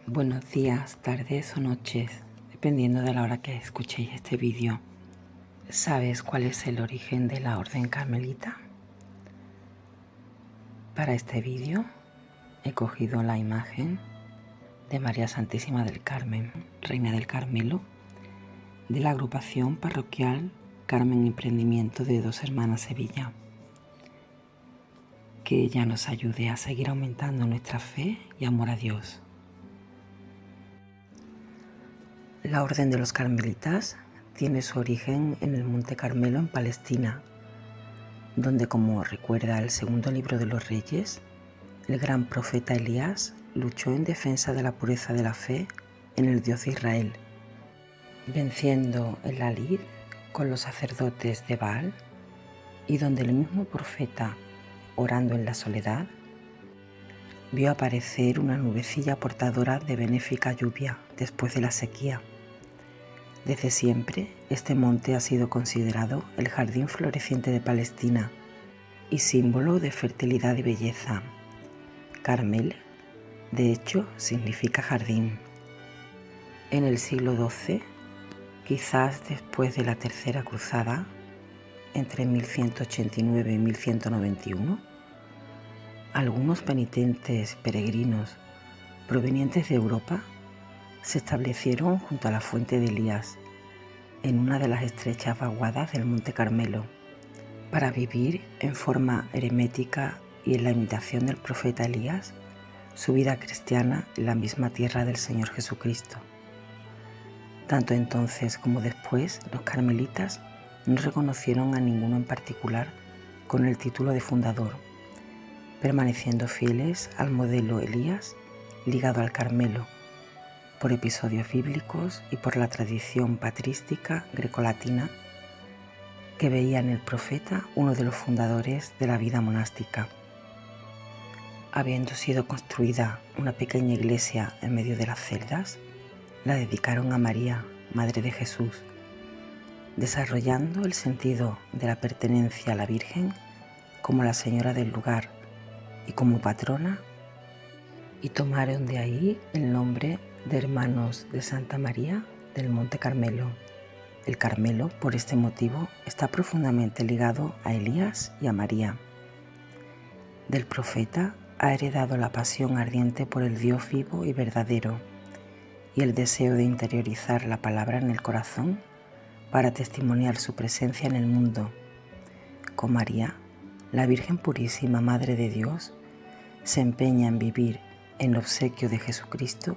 Buenos días, tardes o noches, dependiendo de la hora que escuchéis este vídeo. ¿Sabes cuál es el origen de la Orden Carmelita? Para este vídeo he cogido la imagen de María Santísima del Carmen, Reina del Carmelo, de la agrupación parroquial Carmen Emprendimiento de Dos Hermanas Sevilla. Que ella nos ayude a seguir aumentando nuestra fe y amor a Dios. La Orden de los Carmelitas tiene su origen en el Monte Carmelo en Palestina, donde, como recuerda el segundo libro de los Reyes, el gran profeta Elías luchó en defensa de la pureza de la fe en el Dios de Israel, venciendo en la lid con los sacerdotes de Baal, y donde el mismo profeta, orando en la soledad, vio aparecer una nubecilla portadora de benéfica lluvia después de la sequía. Desde siempre, este monte ha sido considerado el jardín floreciente de Palestina y símbolo de fertilidad y belleza. Carmel, de hecho, significa jardín. En el siglo XII, quizás después de la Tercera Cruzada, entre 1189 y 1191, algunos penitentes peregrinos provenientes de Europa se establecieron junto a la fuente de Elías, en una de las estrechas vaguadas del Monte Carmelo, para vivir en forma eremética y en la imitación del profeta Elías su vida cristiana en la misma tierra del Señor Jesucristo. Tanto entonces como después, los carmelitas no reconocieron a ninguno en particular con el título de fundador, permaneciendo fieles al modelo Elías ligado al Carmelo, por episodios bíblicos y por la tradición patrística grecolatina que veía en el profeta uno de los fundadores de la vida monástica. Habiendo sido construida una pequeña iglesia en medio de las celdas, la dedicaron a María, Madre de Jesús, desarrollando el sentido de la pertenencia a la Virgen como la señora del lugar y como patrona, y tomaron de ahí el nombre de Hermanos de Santa María del Monte Carmelo. El Carmelo, por este motivo, está profundamente ligado a Elías y a María. Del profeta ha heredado la pasión ardiente por el Dios vivo y verdadero y el deseo de interiorizar la palabra en el corazón para testimoniar su presencia en el mundo. Con María, la Virgen Purísima, Madre de Dios, se empeña en vivir en el obsequio de Jesucristo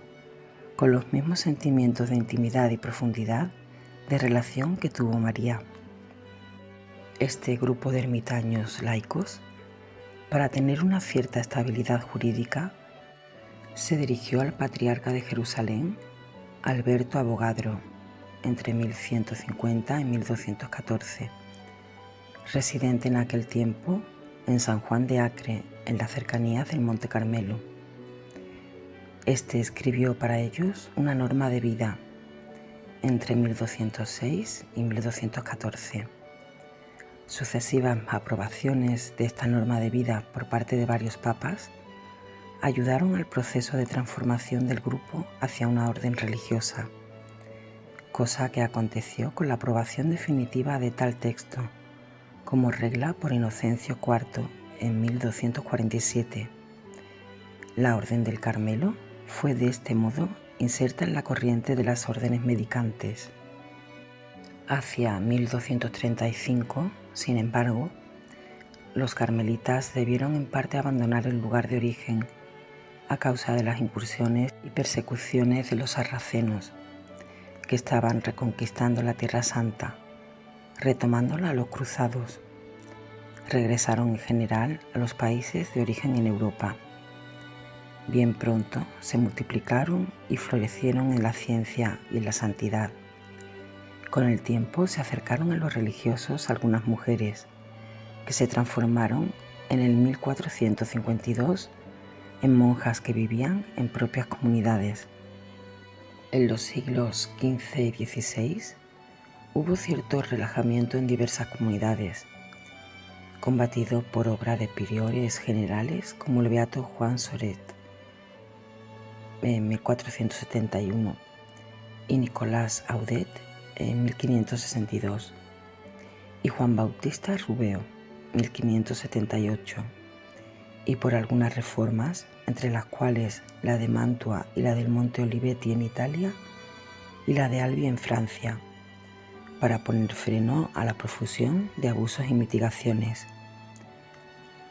con los mismos sentimientos de intimidad y profundidad de relación que tuvo María. Este grupo de ermitaños laicos, para tener una cierta estabilidad jurídica, se dirigió al patriarca de Jerusalén, Alberto Avogadro, entre 1150 y 1214, residente en aquel tiempo en San Juan de Acre, en las cercanías del Monte Carmelo. Este escribió para ellos una norma de vida entre 1206 y 1214. Sucesivas aprobaciones de esta norma de vida por parte de varios papas ayudaron al proceso de transformación del grupo hacia una orden religiosa, cosa que aconteció con la aprobación definitiva de tal texto como regla por Inocencio IV en 1247. La Orden del Carmelo fue de este modo inserta en la corriente de las órdenes medicantes. Hacia 1235, sin embargo, los carmelitas debieron en parte abandonar el lugar de origen a causa de las incursiones y persecuciones de los sarracenos, que estaban reconquistando la Tierra Santa, retomándola a los cruzados. Regresaron en general a los países de origen en Europa. Bien pronto se multiplicaron y florecieron en la ciencia y en la santidad. Con el tiempo se acercaron a los religiosos algunas mujeres, que se transformaron en el 1452 en monjas que vivían en propias comunidades. En los siglos XV y XVI hubo cierto relajamiento en diversas comunidades, combatido por obra de priores generales como el beato Juan Soret. en 1471 y Nicolás Audet en 1562 y Juan Bautista Rubeo 1578, y por algunas reformas, entre las cuales la de Mantua y la del Monte Olivetti en Italia y la de Albi en Francia, para poner freno a la profusión de abusos y mitigaciones.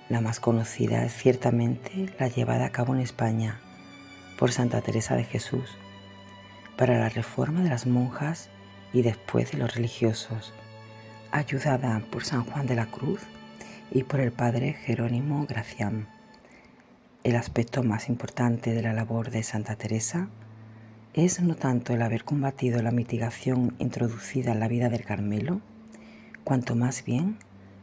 La más conocida es ciertamente la llevada a cabo en España por Santa Teresa de Jesús, para la reforma de las monjas y después de los religiosos, ayudada por San Juan de la Cruz y por el padre Jerónimo Gracián. El aspecto más importante de la labor de Santa Teresa es no tanto el haber combatido la mitigación introducida en la vida del Carmelo, cuanto más bien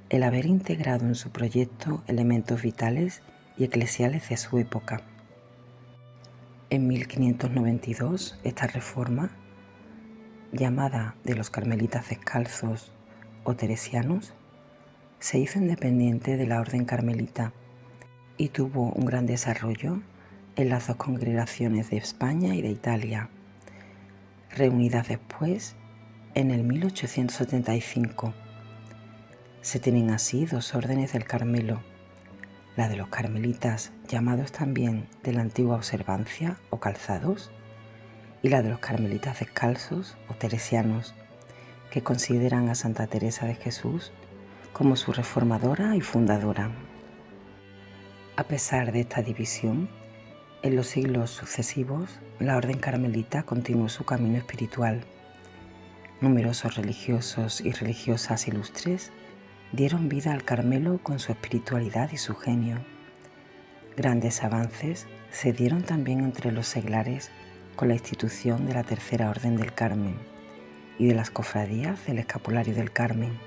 el haber integrado en su proyecto elementos vitales y eclesiales de su época. En 1592, esta reforma, llamada de los carmelitas descalzos o teresianos, se hizo independiente de la orden carmelita y tuvo un gran desarrollo en las dos congregaciones de España y de Italia, reunidas después en el 1875. Se tienen así dos órdenes del Carmelo, la de los carmelitas, llamados también de la antigua observancia o calzados, y la de los carmelitas descalzos o teresianos, que consideran a Santa Teresa de Jesús como su reformadora y fundadora. A pesar de esta división, en los siglos sucesivos, la orden carmelita continuó su camino espiritual. Numerosos religiosos y religiosas ilustres dieron vida al Carmelo con su espiritualidad y su genio. Grandes avances se dieron también entre los seglares con la institución de la Tercera Orden del Carmen y de las cofradías del Escapulario del Carmen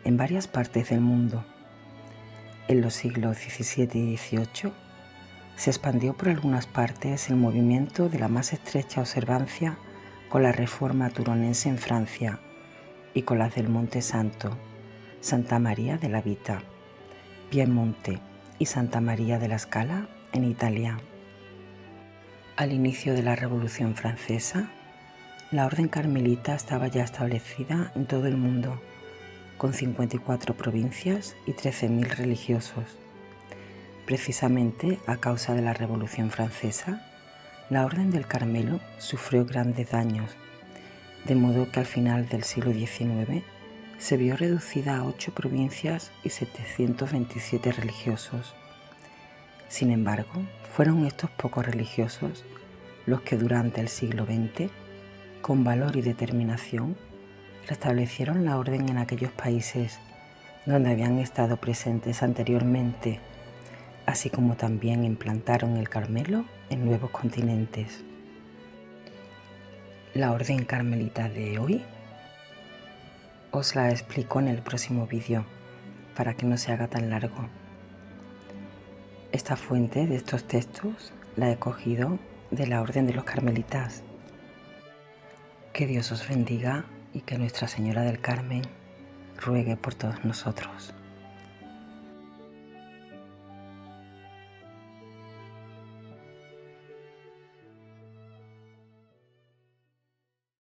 en varias partes del mundo. En los siglos XVII y XVIII se expandió por algunas partes el movimiento de la más estrecha observancia con la Reforma turonense en Francia y con las del Monte Santo, Santa María de la Vita, Piemonte y Santa María de la Scala en Italia. Al inicio de la Revolución Francesa, la orden carmelita estaba ya establecida en todo el mundo, con 54 provincias y 13.000 religiosos. Precisamente a causa de la Revolución Francesa, la Orden del Carmelo sufrió grandes daños, de modo que al final del siglo XIX se vio reducida a 8 provincias y 727 religiosos. Sin embargo, fueron estos pocos religiosos los que durante el siglo XX, con valor y determinación, restablecieron la orden en aquellos países donde habían estado presentes anteriormente, así como también implantaron el Carmelo en nuevos continentes. La orden carmelita de hoy os la explico en el próximo vídeo para que no se haga tan largo. Esta fuente de estos textos la he cogido de la Orden de los Carmelitas. Que Dios os bendiga y que Nuestra Señora del Carmen ruegue por todos nosotros.